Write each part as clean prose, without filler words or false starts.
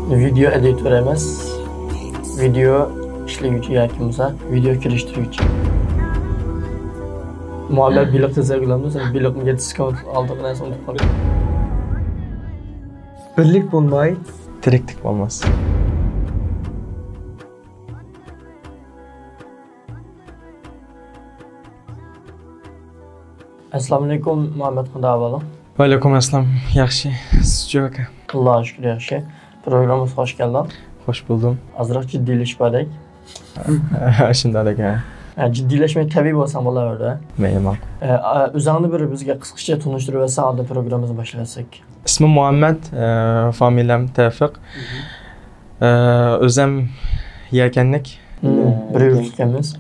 Video editör emas, video işləyücü yoki bo'lsa, video kirishtiruvchi. Muallaq biliqni sergilamda, sen biliqni diskont aldığın narsa unutib qolgan. Birlik bo'lmay, tiriklik bo'lmas. Assalomu alaykum, Muhammad qanday ahvoling? Va alaykum assalom. Yaxshi. Siz-chi aka? Allohga shukr, yaxshi. Programmamizga xush kelding. Xush buldum. Azroq jiddiylashmadik. Shunday ekan. Jiddiylashmay tabiiy bo'lsam bo'laveradi. Ma'lum. O'zingni bir bizga qisqacha tunishtirib bersan, onda programmamizni boshlasak. İsmim Muhammed, familiyam Tevfik. O'zim yakanlik. Bir yurtlikamiz.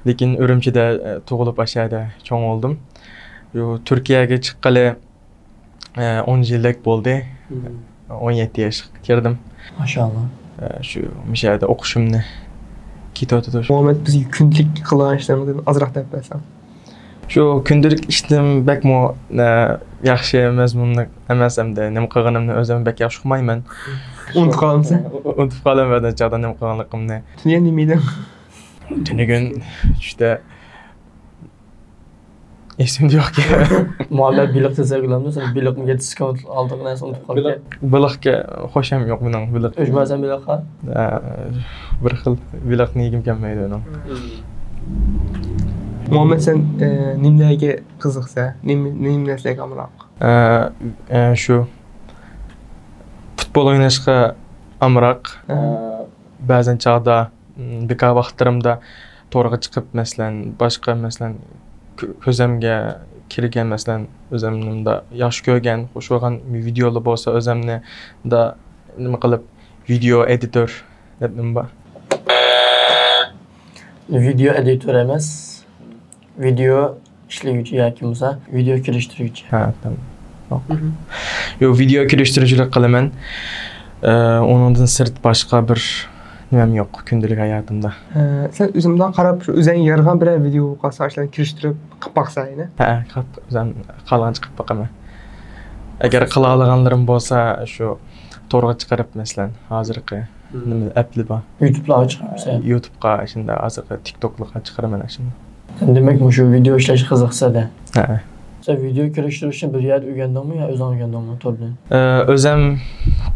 Lekin Urumchida tug'ilib ashada cho'ng oldim. Turkiyaga chiqqali 10 yillik bo'ldi. 17 yoshga kirdim. Maşallah. Shu mishada o'qishimni ketayotdi. Muhammed bizga kundalik qilgan ishlarimizni azroq deb bersam. Shu kundalik ishim bakmo yaxshi mazmunli emas hamda nima qilganimni o'zim bak yaxshi uqmayman. Unutib qolamsan? Unutib qolaman chaqda nima qilganligimni. Tuniya nima Tunigun juda esimda yo'q. Muallaq biliqni sergilamda, sen biliqni diskont aldığın narsa unutib qolgan. Biliqga xo'sham yo'q mening biliq. O'zmasan biliqqa? Bir xil biliqni yegim kelmaydi uning. Muhammed sen nimlarga qiziqsa, nimlarga amroq? Shu futbol o'ynashga amroq. Ba'zan chaqda bekor vaqtlarimda to'g'riga chiqib, masalan, boshqa masalan ko'zimga kirgan masalan o'zimda yaxshi ko'rgan, xush bo'lgan videolar bo'lsa o'zimni da nima qilib video editor deb nima bor. Video editor emas, video ishlayuvchi yoki bo'lsa, video kirishtiruvchi. Ha, tamam. Yo video kirishtiruvchilik qilaman. Undan sirt boshqa bir nimam yo'q kundalik hayotimda. Sen o'zimdan qarab, shu o'zing yarg'an bir video qasashlarni kirishtirib qilib baqsayni? Ha, o'zim qalgan chiqib baqaman. Agar qila olganlarim bo'lsa, shu to'g'ri chiqarib masalan, hozirgi nima appli bor. YouTube'ga chiqarsa. YouTube'ga shunda hozirgi TikTok'ga chiqaraman shunda. Demak, shu video ishlash qiziqsa-da. Ha. Sen video kirishtirish uchun bir yer o'rgandingmi yo o'zing o'rgandingmi to'g'ri? O'zim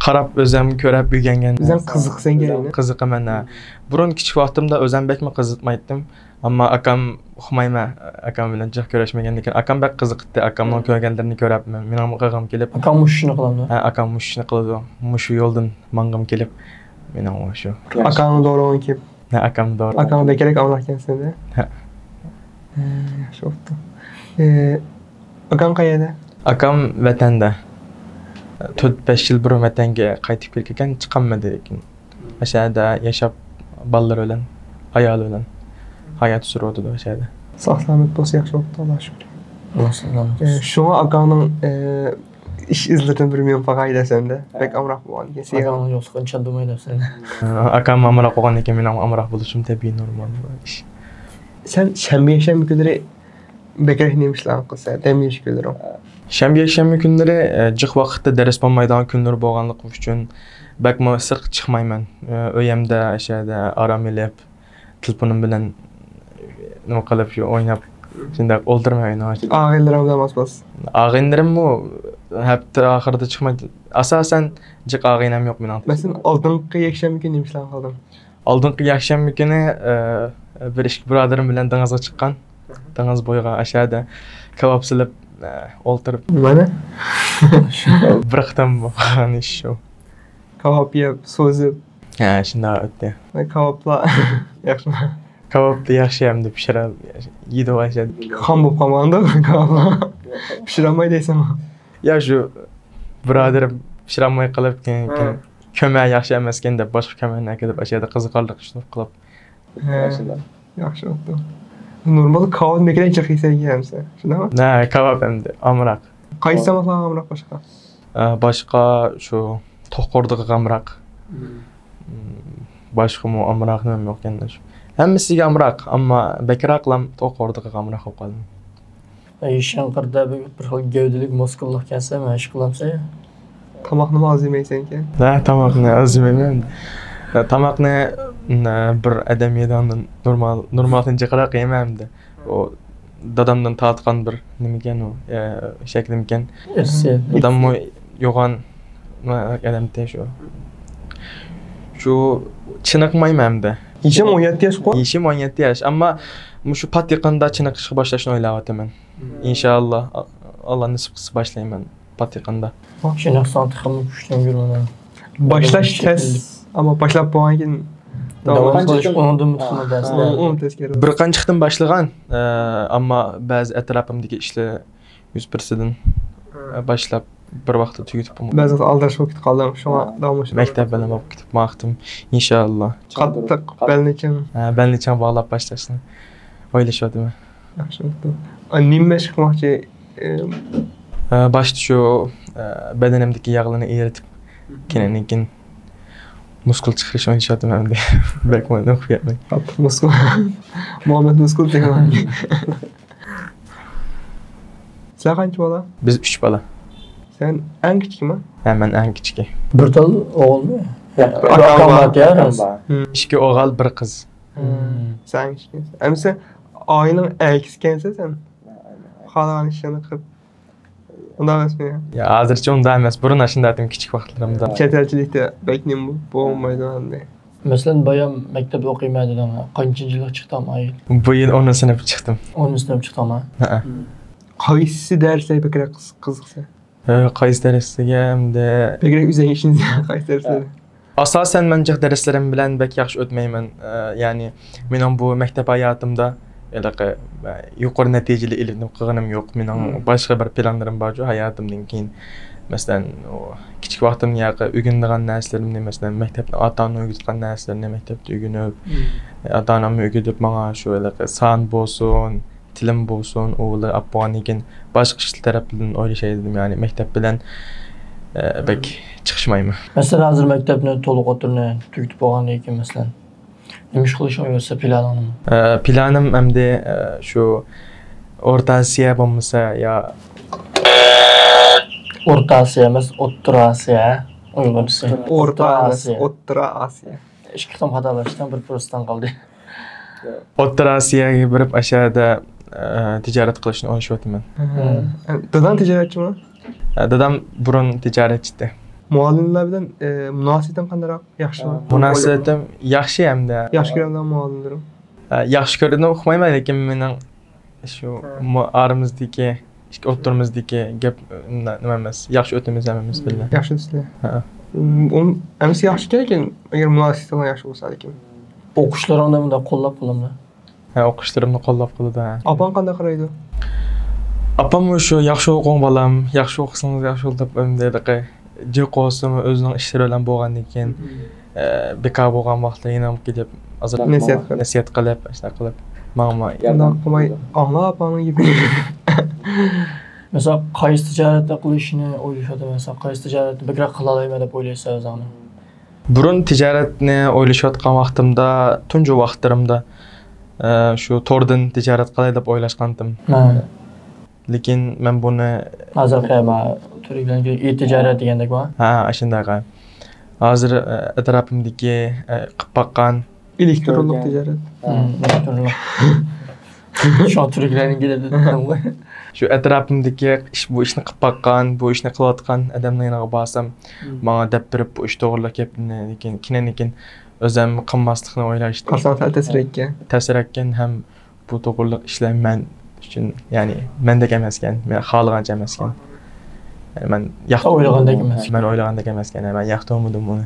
qarab, o'zim ko'rib o'rgangan. O'zim qiziqsan kerakmi? Qiziqaman. Burun kichik vaqtimda o'zim bekmi qiziqmaydim. Ammo akam uqmayman. Akam bilan jiq ko'rishmagan, lekin akam bak qiziqdi. Akamning ko'rganlarini ko'rabman. Mening qilg'im kelib. Akam mushishni qiladi. Ha, akam mushishni qiladi. Mushu yo'ldan mang'im kelib. Mening shu. Akamning do'rog'iga kelib. Ha, akam do'rog'. Akam da kerak amroq ekansan-da. Ha. Yaxshi bo'pti. Akam qayerda? Akam vatanda. 4-5 yil burun vatanga qaytib kelgan, chiqolmadi lekin. O'shada yashab ballar bilan, ayol bilan hayot suruvdi o'shada. Sog' salomat bo'lsa yaxshi bo'pti, Allohga shukr. Alloh salomat. Shunga akamning ish izlarini bilmayman faqaydasanda. Bek amroq bo'lgan ekan. Akamning yo'qligini tushunmayapsan. Akam amroq bo'lgan ekan, men ham amroq bo'lishim tabiiy normal ish. Sen shanba kunlari bekar ishlarni qilsa, dam yurish kunlari. Shanba kunlari jiq vaqtda dars bo'lmaydigan kunlar bo'lganligi uchun bakma sirq chiqmayman. Uyimda ashada orom elib, telefonim bilan nima qilib shu o'ynab, shunday o'ldirmayman. Og'aylarim bilan emas. Og'aylarimmi hafta oxirida chiqmaydi. Asosan jiq og'aynam yo'q mening. Masalan, oldingi yakshanba kuni ishlarni qildim. Oldingi yakshanba kuni bir ish birodarim bilan dengizga chiqqan. Dengiz bo'yiga ashada kabob silib o'ltirib. Mana bir qitam bo'lgan ish shu. Kabob yeb, so'zib. Ha, shunday o'tdi. Kaboblar yaxshimi? Kabobni yaxshi ham deb pishirib yedi ashada. Xom bo'lib qolmanda kaboblar. Pishiraolmay deysanmi? Ya shu birodarim pishirolmay qilib keyin ko'mak yaxshi emas ekan deb boshqa ko'makni kelib ashada qiziqarli ishlar qilib. Yaxshi bo'pti. Normal kabob mekran chiqisa ekansa, shundaymi? Na, kabob endi amroq. Qaysi samoqlar amroq boshqa? Boshqa shu to'qordiq amroq. Boshqa mu amroq nima yo'q ekan shu. Hammasiga amroq, ammo bakraqlam to'qordiq amroq olib qoldim. Shanqirda bir xil gavdalik muskullar kelsa, mana shu qilamsa, Tamaqni az yemeysenken. Da tamaqni az yemeyman. Tamaqni bir adam yegandan normalincha qaraq yemamdi. O dadamdan tatqan bir nima ekan u, shaklim ekan. Dadam yo'g'on adamda shu chiniqmayman-da. Yishim 17 yaş qo'y. Yishim 17 yaş, ammo shu pat yaqinda chiniqishga boshlashni o'ylayapman. Inshaalloh Alloh nasib qilsa boshlayman pat yaqinda. Şunu santıqım güçlüm görmeden. Başlaş tez ama başlap bo'lgan keyin Davam qilish unutdim dersinde. Onu tez kerak. Bir qanchaqdan boshlagan, ammo ba'zi atrofimdagi ishlar 100%dan boshlab bir vaqtda tugatib bo'lmadim. Ba'zan aldirash bo'lib ketib qoldim. Shunga davom etdim. Maktab bilan olib ketib maqtim. Inshaalloh. Qattiq belnichim. Belnicham bog'lab boshlashni o'ylashyapman. Yaxshi bo'ldi. Nima ish qilmoqchi? Başta şu bedenimdeki yağlarını eritip keyin muskul chiqarish o'ylashyapman hamda. Bakman o'qiyapman. Muskul. Muhammad muskul degan. Sen qancha bola? Biz 3 bola. Sen eng kichikmi? Ha, men eng kichiki. Bir tal oğul mu? Akam ya. 2 o'g'il, 1 qiz. Sen eng kichiksin. Amsa oilang ekiskensen sen. Xalagan ishini qilib Unda emasmi? Ya hozircha unda emas. Burun ashundadim kichik vaqtlarimda. Chet elchilikda beknim bo'lmaydi endi. Mesela bayan mektep okuymadı ama kaçıncı yıl çıktım ayıl? Bu yil 10 sinf chiqdim. 10 sınıf çıktım ha. Ha. Qaysi darslar bekrak qiziqsa? Qaysi darsiga hamda Bekrak o'zing ishingiz qaysi darslar? asosan men jiq darslarim bilan bek yaxshi o'tmayman. Ya'ni mening bu maktab hayotimda yuqori natijali ilm qilganim yo'q. Mening boshqa bir planlarim bor hayotimdan keyin. Masalan, kichik vaqtimda o'rgangan narsalarimni, masalan, maktabda ota-onam o'rgatgan narsalarini maktabda o'rganib, ota-onam o'rgatib menga shu son bo'lsin, tilim bo'lsin, ular aponikin boshqa ishlar tarafdan o'ylashaydim. Ya'ni maktab bilan bek chiqishmayman. Mesela hazır mektebini to'liq o'tirni tugatib olgandan keyin mesela nima ish qilish o'ylasa planim? Planim hamda shu O'rta Osiyo bo'lmasa yo O'rta Osiyo emas, O'rta Osiyo. Uyg'urcha. O'rta Osiyo. Ikki qitim xatolashdan bir prostan qoldi. O'rta Osiyoga borib ashada tijorat qilishni o'ylashyapman. Dadam tijoratchimi? Dadam burun tijoratchida. Muallimlar bilan munosabatim qandaroq? Yaxshimi? Munosabatim yaxshi hamda. Yaxshi ko'raman muallimlarim. Yaxshi ko'rdim o'qimayman, lekin mening shu oramizdagi, o'rtamizdagi gap nima emas. Yaxshi o'timiz hammamiz bilan. Yaxshi sizlar. Ha. Amsi yaxshi ekan, agar munosabatim yaxshi bo'lsa lekin. O'qishlaringda bunda qo'llab qo'limda. Ha, o'qishlarimni qo'llab qiladi. Opam qanday qaraydi? Opam shu yaxshi o'qing bolam, yaxshi o'qisangiz yaxshi bo'lib deb endi jiq olsin o'zining ishlari bilan bo'lgandan keyin bekor bo'lgan vaqtda yana kelib nasihat qilib, ishlar qilib, menga qilmay anglab opamni gibi. Mesela qaysi tijoratni qilishni o'ylashadi, mesela qaysi tijoratni bekor qila olmayman deb o'ylaysiz o'zingizni? Burun tijoratni o'ylashayotgan vaqtimda, tunji vaqtlarimda shu tordan tijorat qilay deb o'ylashgandim. Lekin men buni hozir qayerga turganga e-tijorat degandek bor. Ha, shundaqa. Hozir atrofimdagi qilib baqqan elektronlik tijorat. Elektronlik. Shu turganlarning gidadi. Shu atrofimdagi bu ishni qilib baqqan, bu ishni qilayotgan odamlarga borsam, menga deb berib bu ish to'g'rilab ketdi, lekin o'zim qilmaslikni o'ylashdim. Qasam ta'sir etgan ham bu to'g'riliq ishlar men uchun, ya'ni mendek emas ekan, men xohlagancha emas ekan. Yani men o'ylagandek emas. Men o'ylagandek emas ekan, men yoqtirmadim uni.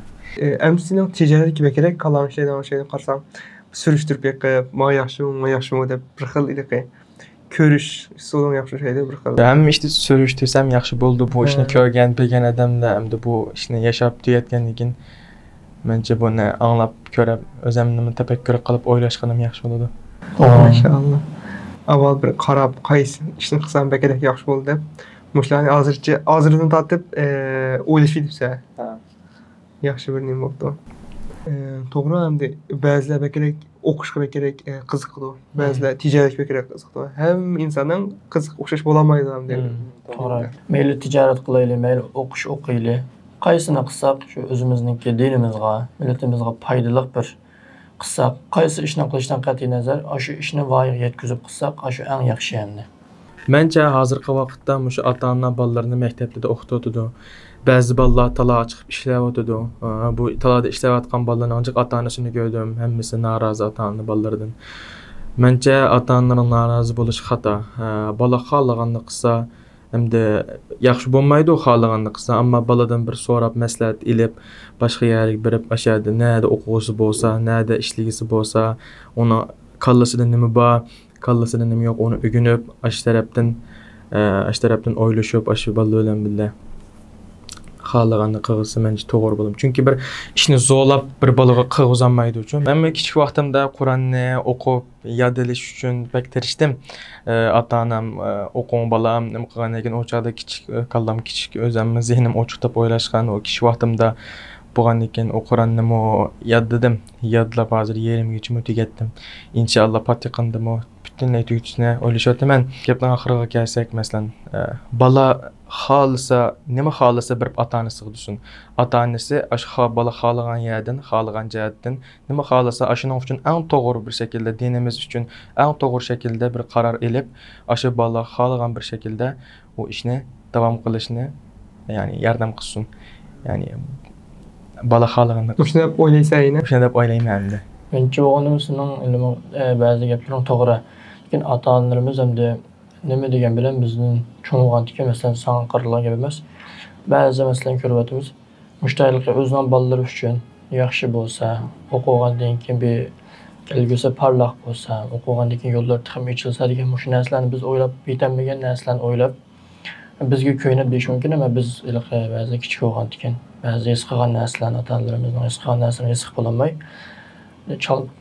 Amsining tijoratga kerak qolgan şeyni qarsam, surishtirib beqib, "Ma yaxshimi" deb bir xil iliqi ko'rish, so'zing yaxshi şeydi bir xil. Hamma ishni surishtirsam yaxshi bo'ldi. Bu ishni ko'rgan, bilgan odamlar hamda bu ishni yashab tuyatgandan keyin mencha buni anglab ko'rib, o'zimni tafakkur qilib o'ylashganim yaxshi bo'ladi. Inshaalloh. Avval bir qarab, qaysi ishni qilsam kerak yaxshi bo'ldi deb, mushlarni hozirdan tortib o'ylashibsa. Yaxshi bir nima bo'ldi. To'g'ri, endi ba'zilar kerak o'qishga kerak qiziqdi, ba'zilar tijoratga kerak qiziqdi. Ham insonning qiziq o'xshash bo'la olmaydi ham deydi. To'g'ri. Mayli tijorat qilaylik, mayli o'qish o'qiylik. qaysini qilsak, shu o'zimizningki dinimizga, millatimizga foydali bir qilsak, qaysi ishni qilishdan qat'iy nazar, shu ishni voyaga yetkazib qilsak, shu eng yaxshi endi. Məncə hazırki vaqtda şu ata-ana balalarını məktəbdə oxutudu. Bəzi balalar talağa çıxıb işləyotudu. Bu talada işləyətqan balaların ancaq ata-anasını gördüm. Həmmisi narazı ata-ana balalardan. Məncə ata-anaların narazı bolışı xata. Bala xalığanını qısa, həm də yaxşı bolmaydı o xalığanını qısa, amma baladan bir sorab məsləhət elib, başqa yerə birib aşadı, nədə oxuğusu bolsa, nədə işligisi bolsa, ona kallasında nimi var, kallasında nimi yox, onu ögünüb, aş tərəfdən oylaşıb, aşı balla ölən billə xalığanını qığısı məncə doğru bolum. Çünki bir işini zorlab bir balığa qığızanmaydı üçün. Mən kiçik vaxtımda Quranı oxub, yad ediş üçün pək tirişdim. Ata-anam, oxuğun balam, nima qılğan ekan, o çağda kiçik, kallam kiçik, özəmmin zihnim oçuqtab oylaşqan, o kiçik vaxtımda buğan ekan, o Quranı o yadladım. Yadlab hazır yerimi geçim ötügetdim. İnşallah patiqandım o. Bütünlüy tüyütüsünə oylaşıyordum. Mən gepdən axırığa gəlsək, məsələn, bala xalısa, nima xalısa bir ata-anası düşün. Ata-anası bala xalığan yerdən, xalığan cəhətdən nima xalısa, aşının üçün ən doğru bir şəkildə, dinimiz üçün ən doğru şəkildə bir qarar elib, aşı bala xalığan bir şəkildə o işini davam qilishini, yəni yardım qılsın. Yəni bala xalığanını. Şunu dep oylaysa yine. Şunu dep oylayım məndə. Bence oğlumuzun bazı geplerin doğru. Lakin ata-analarımız hem de neme degen bilen bizden çoğunluğun tiki mesela sağın qarılar gibi emas. Bazı mesela körüvetimiz müştahillikle özünden balalar üçün yaxşı bolsa, okuğan deyin bir kelgüse parlaq bolsa, okuğan deyin yollar tıxım içilse degen şu nəslərini biz oylab, bitemegen nəslərini oylab bizge köyünə deyiş mümkün ama biz bazı kiçik oğan diken, bazı esqiğan nəslərini ata-analarımızın esqiğan nəslərini esqiq bulanmay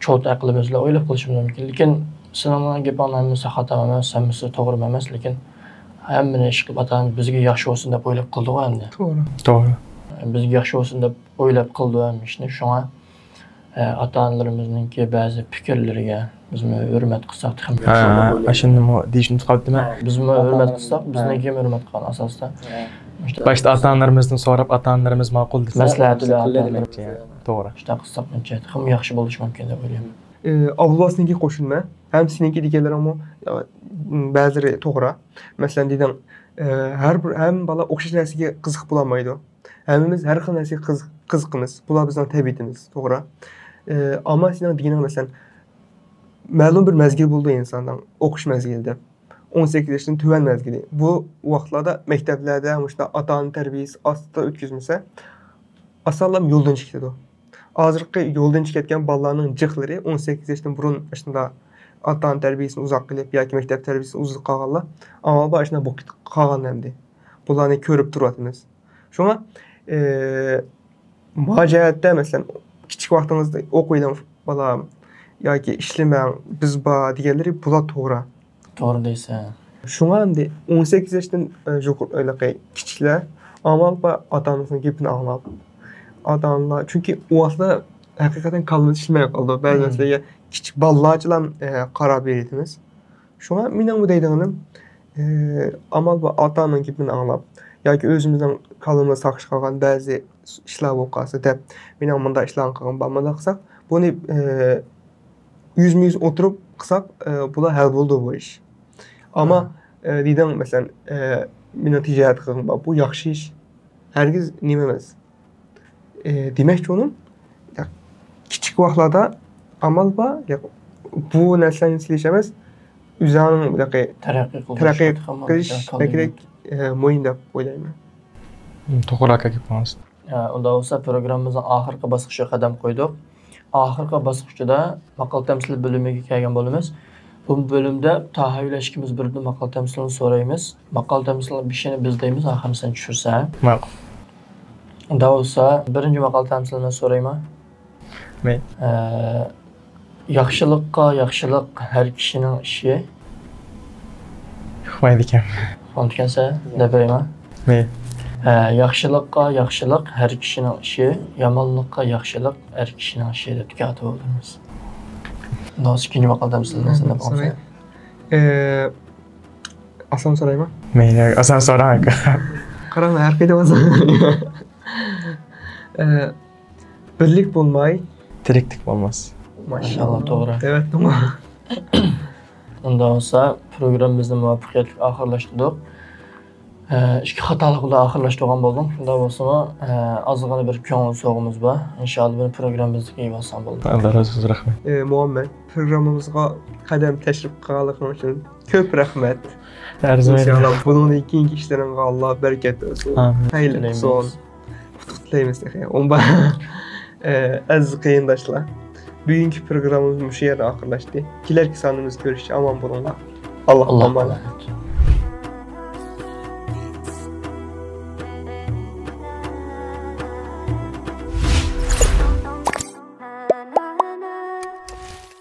çoğut aqlımızla oylab qilishimiz mümkün. Lakin sınavdan gep anlamısı xata emas, həmmisi toğru emas, lakin həmmini iş qilib ata-anamız bizge yaxşı olsun dep oylab qıldı o endi. Doğru. Bizge yaxşı olsun dep oylab qıldı o işni. Şoňa ata-analarymyzyňki bazı pikirlerige biz hürmet qılsak hem yaxşı bolar. Aşındım o deyişini tutqapdymy? Biz hürmet qılsak, bizden kim hürmet qılan asasda. Başta ata-analarymızdan sorap ata-analarymız maqul dese. Məsləhət ilə ata-analarymız. Doğru. İşte qılsak məncə hem yaxşı boluş mümkün dep oýlaýam. Avlulasınınki qoşulma, hem sizinki digeler ama bazıları toğra. Mesela dedim, hem bala okşaş nəsəyə qızıq bulamaydı. Hemimiz her xil nəsəyə qızıqımız, bula bizden təbiətimiz, toğra. Ama sizin digənin mesela, məlum bir məzgil buldu insandan, oxuş məzgildə. 18 yaşının tüvən məzgili. Bu vaxtlarda məktəblərdə, ata-ananın tərbiyəsi asıda ötküzmüsə, asallam yoldan çıxdı o. Hazırkı yoldan çıketken balalarının cıqları 18 yaşından burun yaşında ata-ananın tərbiyəsini uzaq qilib, yoki məktəb tərbiyəsini uzaq qalğanlar, amma başına bu qalğan nəmdi. Bunlarını görüb duratınız. Şuna mühacirətdə məsələn kiçik vaxtınızda oxuyulan bala yoki işləməyən biz digərləri bula toğra. Doğru deyilsə. Şuna indi 18 yaşdan öyle kiçiklər amma ata-anasının gepini anlab ata-analar çünki o vaxtda həqiqətən kalınız işləməyə qaldı. Bəzi məsələyə kiçik balalarla qarar verirdiniz. Şuna minən bu deydiğini amma ata-ananın gepini anlab yoki özümüzdən kalınız saqış qalğan bəzi işlər olqası da minən bunda işlərin qalğan balmada qısaq bunu yüz oturup qısaq bula həll oldu bu iş. Amma deydən məsələn minə ticarət qalğan bu yaxşı iş hərgiz niməməz. Demək ki onun kiçik vaxtlarda amal var, bu nəslənin silişəməz üzənin tərəqqi qilish bəkirək mühim dep oylayım. Doğru haqqa gepiniz. Onda olsa programımızın ahırqı basqıçı qadam qoyduq. Ahırqı basqıçıda maqal təmsil bölümüge kelgen bolumuz. Bu bölümde tahayyüleşkimiz birde maqal təmsilini sorayımız. Maqal təmsilini bir şeyini biz deyimiz, ahırını sen düşürsə. Maqul. Onda olsa birinci maqal təmsilini sorayım. Mey. Yaxşılıqqa yaxşılıq hər kişinin işi. Yoxmaydı ki. Ontkənsə, dəbəyim. Mey. Yaxşılıqqa yaxşılıq hər kişinin işi, yamanlıqqa yaxşılıq hər kişinin işi də tükatı oluruz. Onda olsa ikinci maqal təmsilini sən də baxsa. Asan sorayım. Mey, asan soran haqqa. Qaran hər qayda olsa. Birlik bulmay. Tiriklik olmaz. Maşallah, doğru. Evet, tamam. Unda olsa programımızı muvaffaqiyatli ahırlaşdırdık. İki hatalıqla ahırlaşdırgan bolduq. Şunda bolsa azgana bir köngül soğumuz var. İnşallah bu programımızı iyi olsan boldu. Allah razı olsun, rahmet. Muhammed, programımızga qadam təşrif qaldığın üçün köp rəhmət. Her zaman. İnşallah bunun keyinki işlərinə Allah bərəkət versin. Amin. Hayırlı olsun. Kutlayımız dəxi. Onda əziz qeyindaşlar, bugünkü proqramımız bu yerdə axırlaşdı. Kilərki sanımız görüşəcək. Aman bulunlar. Allah Allah emanet. emanet.